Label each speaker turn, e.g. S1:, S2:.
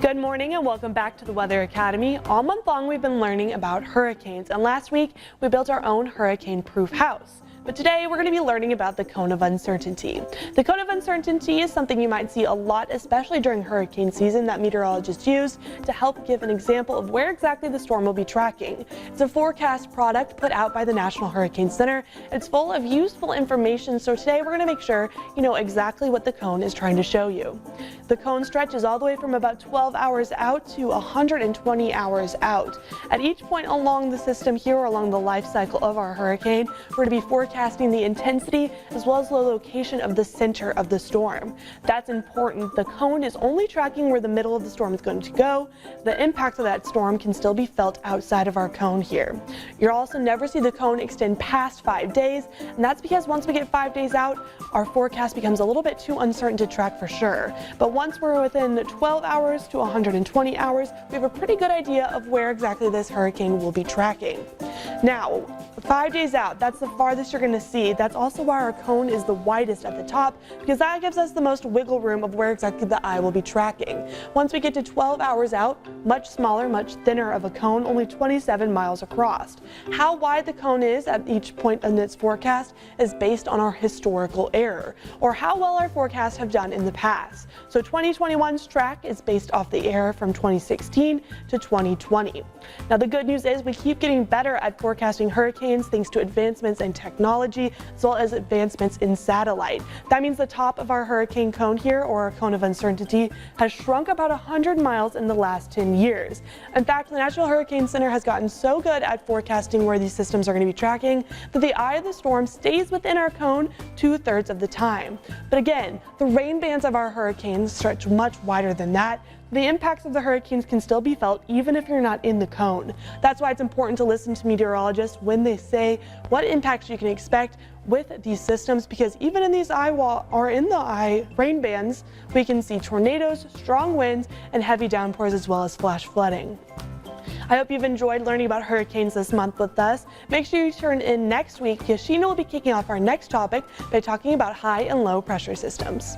S1: Good morning and welcome back to the Weather Academy. All month long we've been learning about hurricanes, and last week we built our own hurricane-proof house. But today we're going to be learning about the cone of uncertainty. The cone of uncertainty is something you might see a lot, especially during hurricane season, that meteorologists use to help give an example of where exactly the storm will be tracking. It's a forecast product put out by the National Hurricane Center. It's full of useful information, so today we're going to make sure you know exactly what the cone is trying to show you. The cone stretches all the way from about 12 hours out to 120 hours out. At each point along the system here, or along the life cycle of our hurricane, we're going to be forecasting the intensity as well as the location of the center of the storm. That's important. The cone is only tracking where the middle of the storm is going to go. The impact of that storm can still be felt outside of our cone here. You'll also never see the cone extend past 5 days, and that's because once we get 5 days out, our forecast becomes a little bit too uncertain to track for sure. But once we're within 12 hours to 120 hours, we have a pretty good idea of where exactly this hurricane will be tracking. Now, 5 days out, that's the farthest you're going to see. That's also why our cone is the widest at the top, because that gives us the most wiggle room of where exactly the eye will be tracking. Once we get to 12 hours out, much smaller, much thinner of a cone, only 27 miles across. How wide the cone is at each point in its forecast is based on our historical error, or how well our forecasts have done in the past. So 2021's track is based off the error from 2016 to 2020. Now the good news is we keep getting better at forecasting hurricanes thanks to advancements in technology as well as advancements in satellite. That means the top of our hurricane cone here, or our cone of uncertainty, has shrunk about 100 miles in the last 10 years. In fact, the National Hurricane Center has gotten so good at forecasting where these systems are going to be tracking that the eye of the storm stays within our cone 2/3 of the time. But again, the rain bands of our hurricanes stretch much wider than that. The impacts of the hurricanes can still be felt even if you're not in the cone. That's why it's important to listen to meteorologists when they say what impacts you can expect with these systems, because even in these eye rain bands, we can see tornadoes, strong winds, and heavy downpours as well as flash flooding. I hope you've enjoyed learning about hurricanes this month with us. Make sure you turn in next week because Sheena will be kicking off our next topic by talking about high and low pressure systems.